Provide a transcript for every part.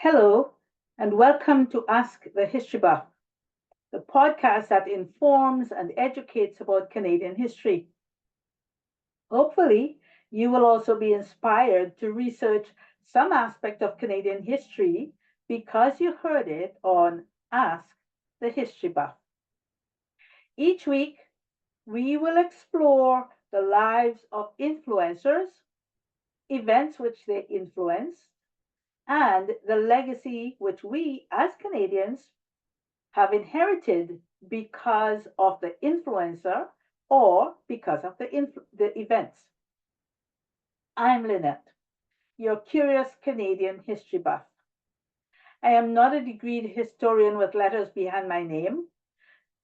Hello, and welcome to Ask the History Buff, the podcast that informs and educates about Canadian history. Hopefully, you will also be inspired to research some aspect of Canadian history because you heard it on Ask the History Buff. Each week, we will explore the lives of influencers, events which they influence, and the legacy which we as Canadians have inherited because of the influencer or because of the events. I'm Lynette, your curious Canadian history buff. I am not a degreed historian with letters behind my name,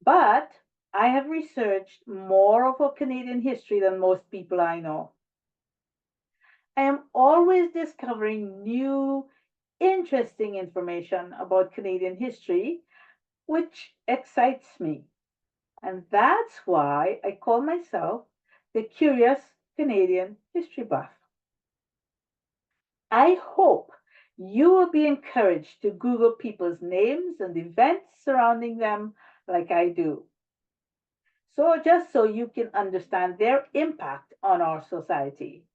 but I have researched more of our Canadian history than most people I know. I am always discovering new, interesting information about Canadian history, which excites me. And that's why I call myself the Curious Canadian History Buff. I hope you will be encouraged to Google people's names and events surrounding them like I do. So, just so you can understand their impact on our society.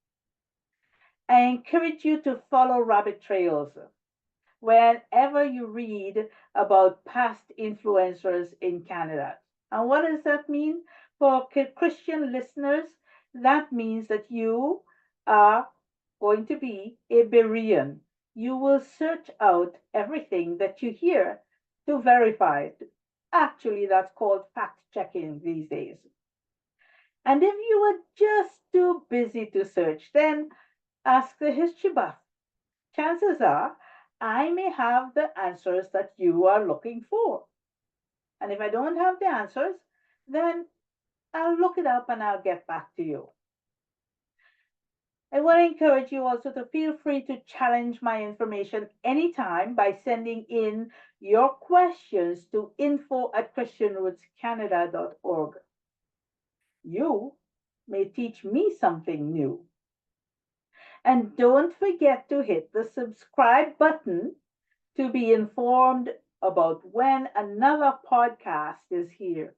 I encourage you to follow rabbit trails whenever you read about past influencers in Canada. And what does that mean for Christian listeners? That means that you are going to be a Berean. You will search out everything that you hear to verify it. Actually, that's called fact checking these days. And if you are just too busy to search, then ask the history buff. Chances are I may have the answers that you are looking for. And if I don't have the answers, then I'll look it up and I'll get back to you. I want to encourage you also to feel free to challenge my information anytime by sending in your questions to info@christianrootscanada.org. You may teach me something new. And don't forget to hit the subscribe button to be informed about when another podcast is here.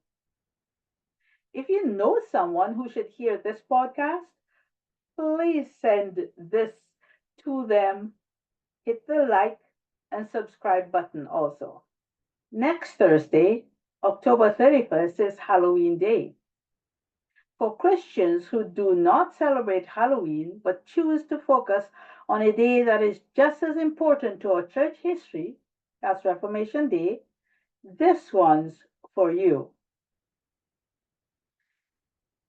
If you know someone who should hear this podcast, please send this to them. Hit the like and subscribe button also. Next Thursday, October 31st, is Halloween Day. For Christians who do not celebrate Halloween but choose to focus on a day that is just as important to our church history as Reformation Day, this one's for you.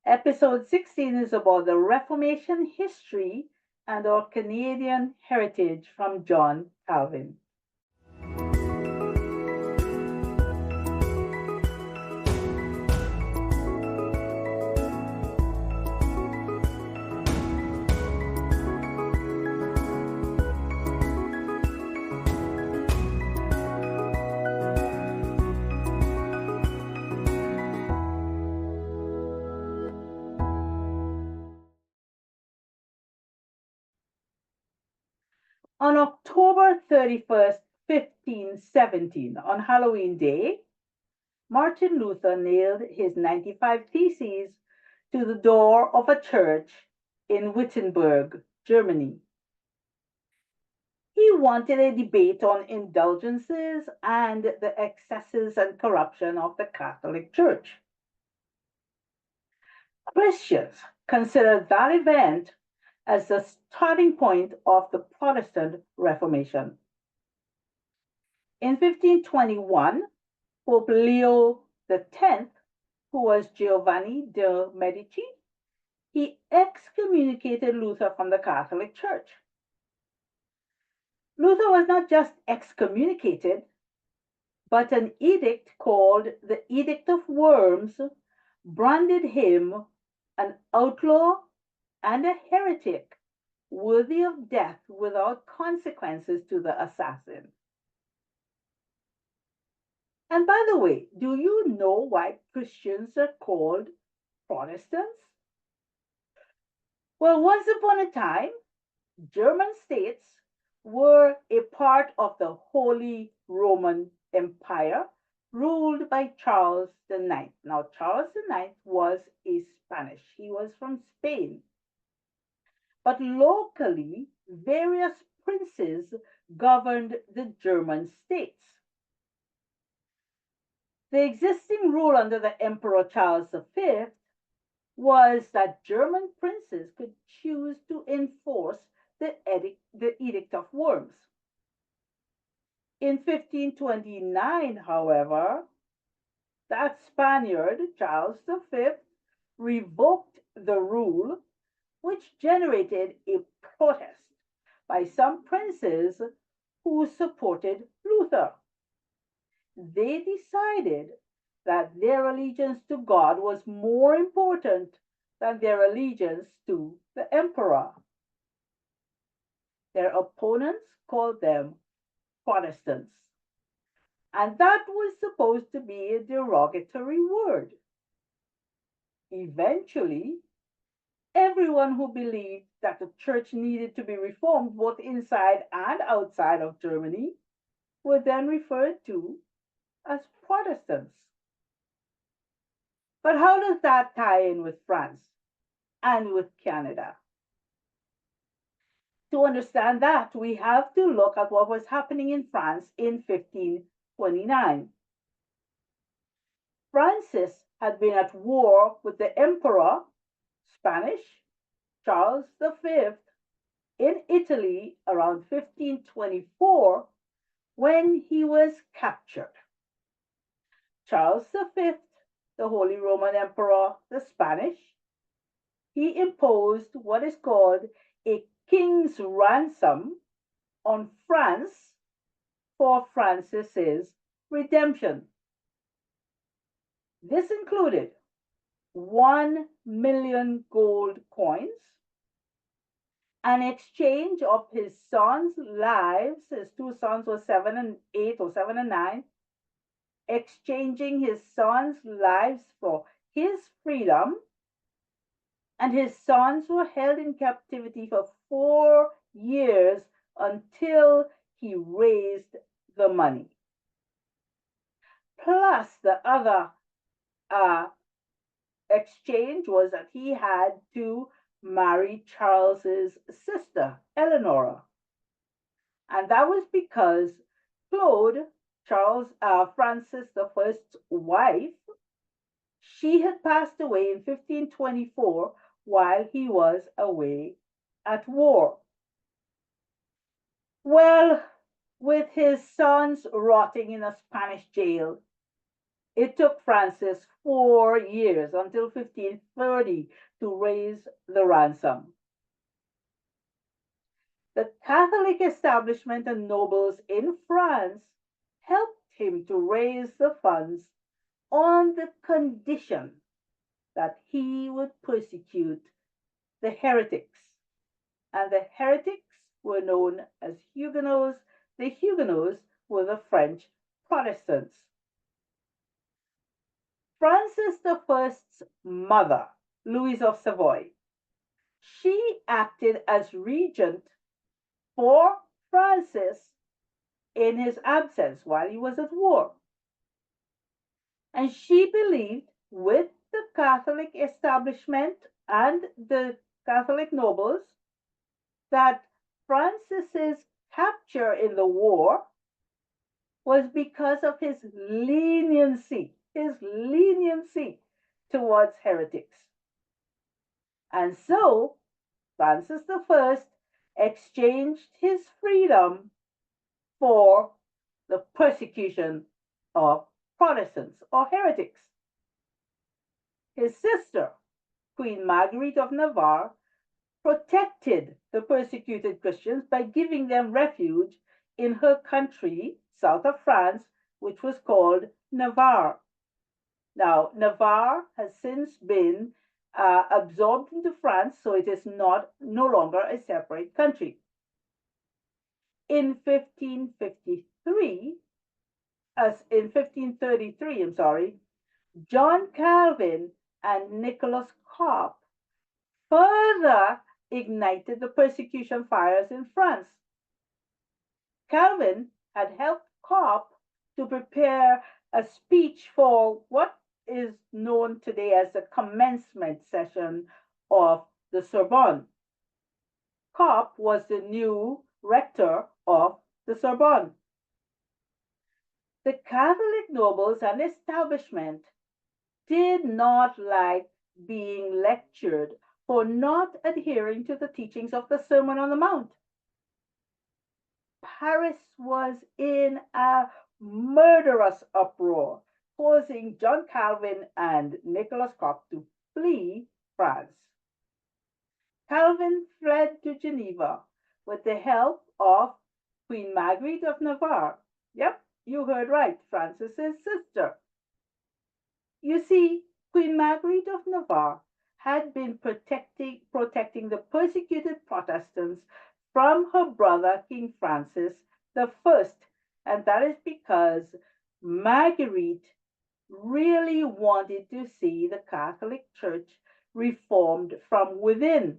Episode 16 is about the Reformation history and our Canadian heritage from John Calvin. On October 31st, 1517, on Halloween Day, Martin Luther nailed his 95 Theses to the door of a church in Wittenberg, Germany. He wanted a debate on indulgences and the excesses and corruption of the Catholic Church. Christians considered that event as the starting point of the Protestant Reformation. In 1521, Pope Leo X, who was Giovanni de' Medici, he excommunicated Luther from the Catholic Church. Luther was not just excommunicated, but an edict called the Edict of Worms branded him an outlaw and a heretic worthy of death without consequences to the assassin. And by the way, do you know why Christians are called Protestants? Well, once upon a time, German states were a part of the Holy Roman Empire ruled by Charles the Ninth. Now, Charles the Ninth was a Spanish. He was from Spain. But locally, various princes governed the German states. The existing rule under the Emperor Charles V was that German princes could choose to enforce the Edict of Worms. In 1529, however, that Spaniard, Charles V, revoked the rule, which generated a protest by some princes who supported Luther. They decided that their allegiance to God was more important than their allegiance to the emperor. Their opponents called them Protestants, and that was supposed to be a derogatory word. Eventually, everyone who believed that the church needed to be reformed both inside and outside of Germany were then referred to as Protestants. But how does that tie in with France and with Canada? To understand that, we have to look at what was happening in France in 1529. Francis had been at war with the Emperor, Spanish, Charles V, in Italy around 1524 when he was captured. Charles V, the Holy Roman Emperor, the Spanish, he imposed what is called a king's ransom on France for Francis's redemption. This included 1 million gold coins, an exchange of his sons' lives. His two sons were 7 and 8 or 7 and 9, exchanging his sons' lives for his freedom. And his sons were held in captivity for 4 years until he raised the money. Plus, the other exchange was that he had to marry Charles's sister, Eleanor. And that was because Claude, Francis I's wife, she had passed away in 1524 while he was away at war. Well, with his sons rotting in a Spanish jail, it took Francis 4 years until 1530 to raise the ransom. The Catholic establishment and nobles in France helped him to raise the funds on the condition that he would persecute the heretics. And the heretics were known as Huguenots. The Huguenots were the French Protestants. Francis I's mother, Louise of Savoy, she acted as regent for Francis in his absence while he was at war. And she believed with the Catholic establishment and the Catholic nobles that Francis's capture in the war was because of his leniency towards heretics. And so Francis I exchanged his freedom for the persecution of Protestants or heretics. His sister, Queen Marguerite of Navarre, protected the persecuted Christians by giving them refuge in her country, south of France, which was called Navarre. Now, Navarre has since been absorbed into France, so it is no longer a separate country. In 1533, John Calvin and Nicholas Cop further ignited the persecution fires in France. Calvin had helped Cope to prepare a speech for what is known today as the commencement session of the Sorbonne. Cope was the new rector of the Sorbonne. The Catholic nobles and establishment did not like being lectured for not adhering to the teachings of the Sermon on the Mount. Paris was in a murderous uproar, causing John Calvin and Nicholas Cop to flee France. Calvin fled to Geneva with the help of Queen Marguerite of Navarre. Yep, you heard right, Francis's sister. You see, Queen Marguerite of Navarre had been protecting the persecuted Protestants from her brother King Francis I, and that is because Marguerite really wanted to see the Catholic Church reformed from within.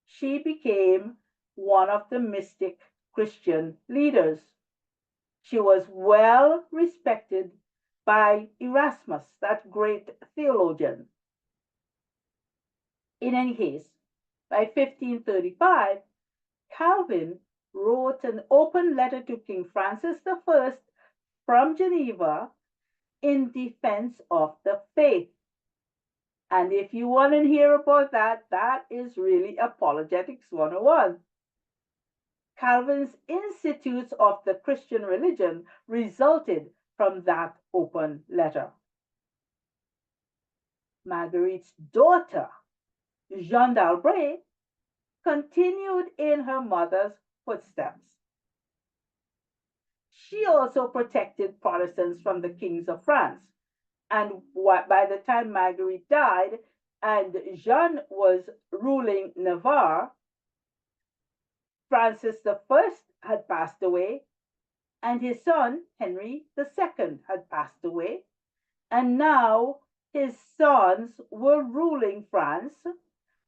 She became one of the mystic Christian leaders. She was well respected by Erasmus, that great theologian. In any case, by 1535, Calvin wrote an open letter to King Francis I from Geneva in defense of the faith. And if you want to hear about that, that is really Apologetics 101. Calvin's Institutes of the Christian Religion resulted from that open letter. Marguerite's daughter, Jeanne d'Albret, continued in her mother's footsteps. She also protected Protestants from the kings of France. And by the time Marguerite died and Jeanne was ruling Navarre, Francis I had passed away, and his son, Henry II, had passed away. And now his sons were ruling France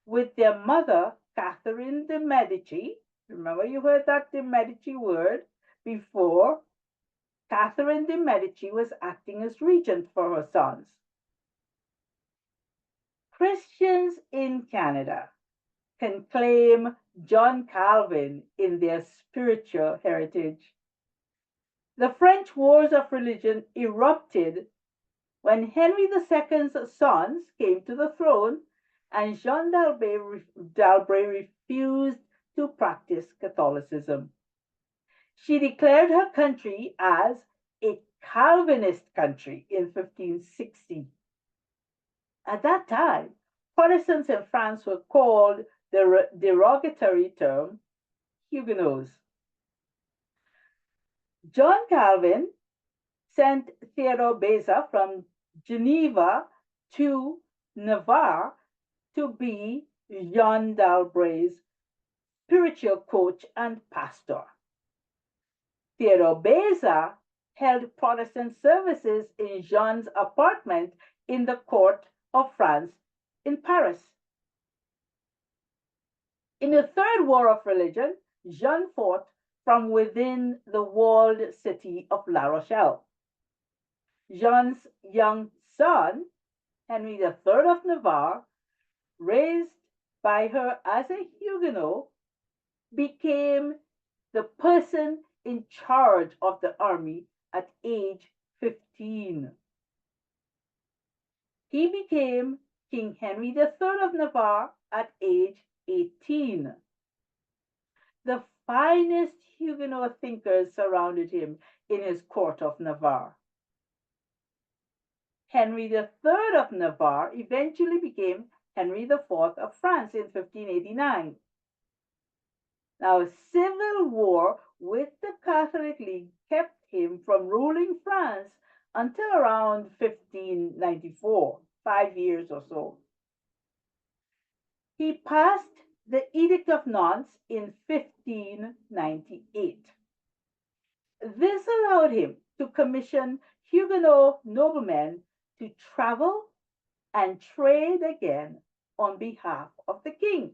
with their mother, Catherine de' Medici. Remember, you heard that de' Medici word before. Catherine de' Medici was acting as regent for her sons. Christians in Canada can claim John Calvin in their spiritual heritage. The French Wars of Religion erupted when Henry II's sons came to the throne and Jeanne d'Albret refused to practice Catholicism. She declared her country as a Calvinist country in 1560. At that time, Protestants in France were called the derogatory term Huguenots. John Calvin sent Theodore Beza from Geneva to Navarre to be Jeanne d'Albret's spiritual coach and pastor. Theodore Beza held Protestant services in Jeanne's apartment in the court of France in Paris. In the Third War of Religion, Jeanne fought from within the walled city of La Rochelle. Jeanne's young son, Henry III of Navarre, raised by her as a Huguenot, became the person in charge of the army at age 15. He became King Henry III of Navarre at age 18. The finest Huguenot thinkers surrounded him in his court of Navarre. Henry III of Navarre eventually became Henry IV of France in 1589. Now, a civil war with the Catholic League kept him from ruling France until around 1594, 5 years or so. He passed the Edict of Nantes in 1598. This allowed him to commission Huguenot noblemen to travel and trade again on behalf of the king.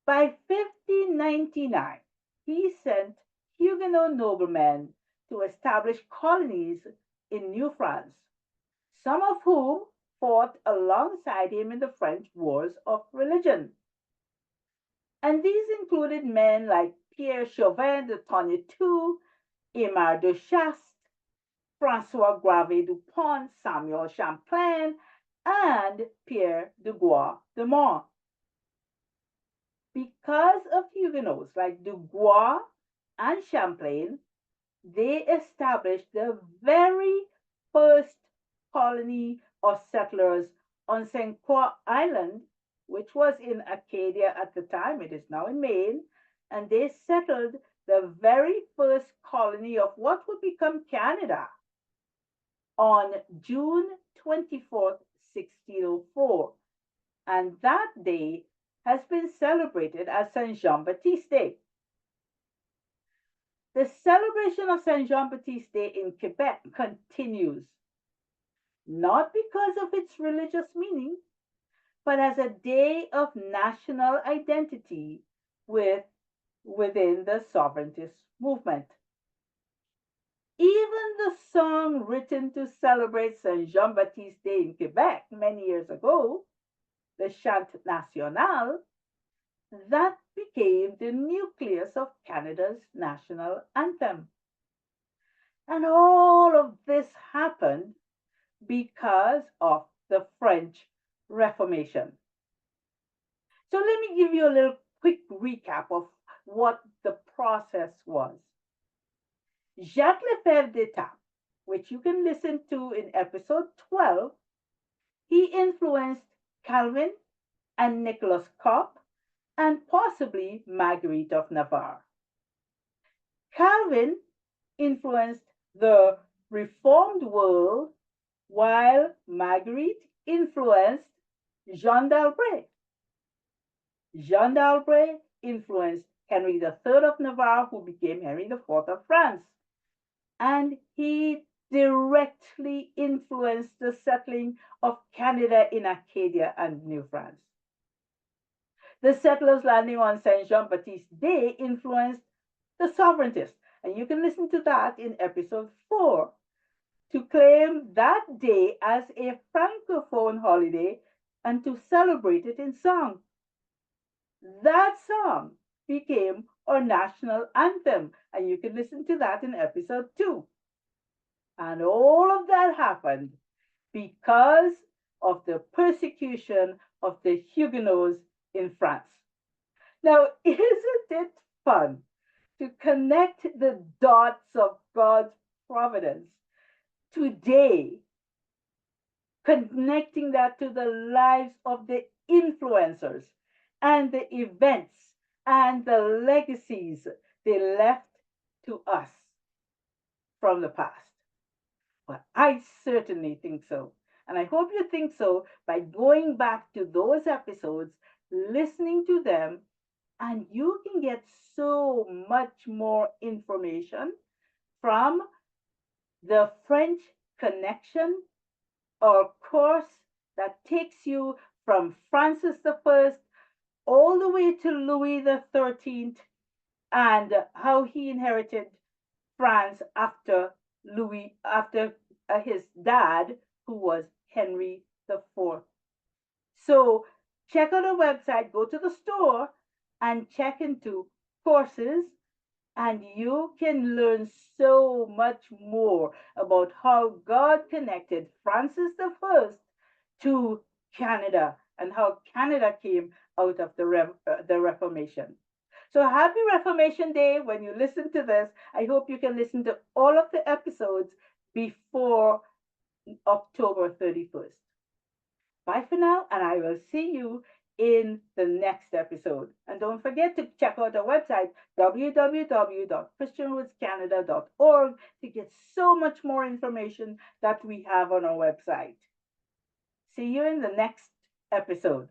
By 1599, he sent Huguenot noblemen to establish colonies in New France, some of whom fought alongside him in the French Wars of Religion. And these included men like Pierre Chauvin de Tonnetou, Aimar de Chaste, Francois Gravé Dupont, Samuel Champlain, and Pierre de Gois de Mont. Because of Huguenots like Du Bois and Champlain, they established the very first colony of settlers on St. Croix Island, which was in Acadia at the time. It is now in Maine. And they settled the very first colony of what would become Canada on June 24th, 1604. And that day has been celebrated as Saint Jean Baptiste Day. The celebration of Saint Jean Baptiste Day in Quebec continues, not because of its religious meaning, but as a day of national identity within the sovereigntist movement. Even the song written to celebrate Saint Jean Baptiste Day in Quebec many years ago, the Chant National, that became the nucleus of Canada's national anthem. And all of this happened because of the French Reformation. So let me give you a little quick recap of what the process was. Jacques Lefebvre d'Etaples, which you can listen to in episode 12, he influenced Calvin and Nicholas Cop and possibly Marguerite of Navarre. Calvin influenced the Reformed world, while Marguerite influenced Jean d'Albret. Jean d'Albret influenced Henry III of Navarre, who became Henry IV of France. And he directly influenced the settling of Canada in Acadia and New France. The settlers landing on Saint Jean Baptiste Day influenced the sovereigntists, and you can listen to that in episode 4, to claim that day as a francophone holiday and to celebrate it in song. That song became our national anthem, and you can listen to that in episode 2. And all of that happened because of the persecution of the Huguenots in France. Now, isn't it fun to connect the dots of God's providence today, connecting that to the lives of the influencers and the events and the legacies they left to us from the past? Well, I certainly think so. And I hope you think so by going back to those episodes, listening to them, and you can get so much more information from the French Connection, or course that takes you from Francis I all the way to Louis XIII and how he inherited France after his dad, who was Henry IV. So check out our website, go to the store and check into courses, and you can learn so much more about how God connected Francis I to Canada and how Canada came out of the Reformation. So happy Reformation Day when you listen to this. I hope you can listen to all of the episodes before October 31st. Bye for now, and I will see you in the next episode. And don't forget to check out our website, www.christianrootscanada.org, to get so much more information that we have on our website. See you in the next episode.